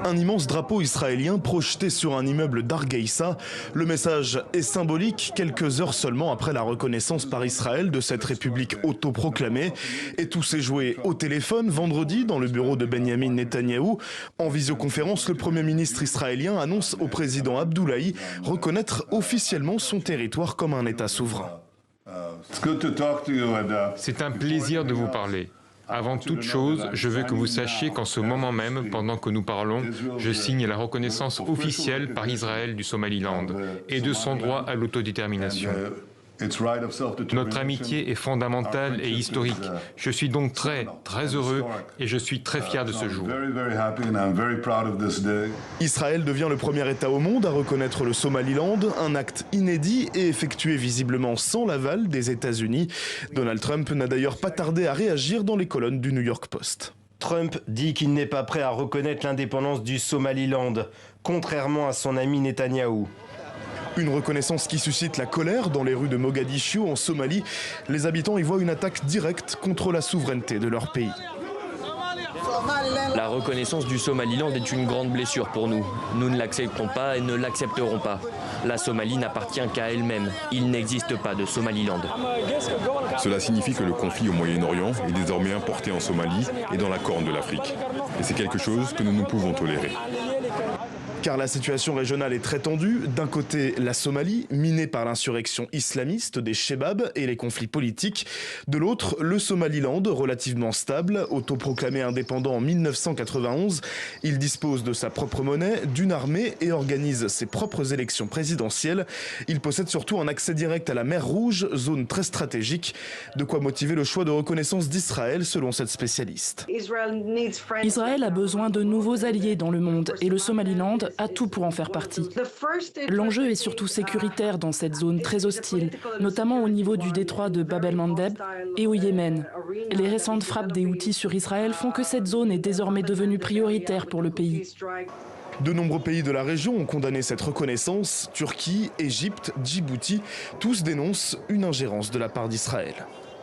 Un immense drapeau israélien projeté sur un immeuble d'Hargeisa. Le message est symbolique quelques heures seulement après la reconnaissance par Israël de cette république autoproclamée. Et tout s'est joué au téléphone vendredi dans le bureau de Benjamin Netanyahou. En visioconférence, le Premier ministre israélien annonce au président Abdoulaye reconnaître officiellement son territoire comme un État souverain. C'est un plaisir de vous parler. Avant toute chose, je veux que vous sachiez qu'en ce moment même, pendant que nous parlons, je signe la reconnaissance officielle par Israël du Somaliland et de son droit à l'autodétermination. Notre amitié est fondamentale et historique. Je suis donc très heureux et je suis très fier de ce jour. Israël devient le premier État au monde à reconnaître le Somaliland, un acte inédit et effectué visiblement sans l'aval des États-Unis. Donald Trump n'a d'ailleurs pas tardé à réagir dans les colonnes du New York Post. Trump dit qu'il n'est pas prêt à reconnaître l'indépendance du Somaliland, contrairement à son ami Netanyahou. Une reconnaissance qui suscite la colère dans les rues de Mogadiscio en Somalie. Les habitants y voient une attaque directe contre la souveraineté de leur pays. La reconnaissance du Somaliland est une grande blessure pour nous. Nous ne l'acceptons pas et ne l'accepterons pas. La Somalie n'appartient qu'à elle-même. Il n'existe pas de Somaliland. Cela signifie que le conflit au Moyen-Orient est désormais importé en Somalie et dans la Corne de l'Afrique. Et c'est quelque chose que nous ne pouvons tolérer. Car la situation régionale est très tendue. D'un côté, la Somalie, minée par l'insurrection islamiste des Chebab et les conflits politiques. De l'autre, le Somaliland, relativement stable, autoproclamé indépendant en 1991. Il dispose de sa propre monnaie, d'une armée et organise ses propres élections présidentielles. Il possède surtout un accès direct à la mer Rouge, zone très stratégique. De quoi motiver le choix de reconnaissance d'Israël, selon cette spécialiste. Israël a besoin de nouveaux alliés dans le monde et le Somaliland a tout pour en faire partie. L'enjeu est surtout sécuritaire dans cette zone très hostile, notamment au niveau du détroit de Bab el-Mandeb et au Yémen. Les récentes frappes des Houthis sur Israël font que cette zone est désormais devenue prioritaire pour le pays. De nombreux pays de la région ont condamné cette reconnaissance. Turquie, Égypte, Djibouti, tous dénoncent une ingérence de la part d'Israël.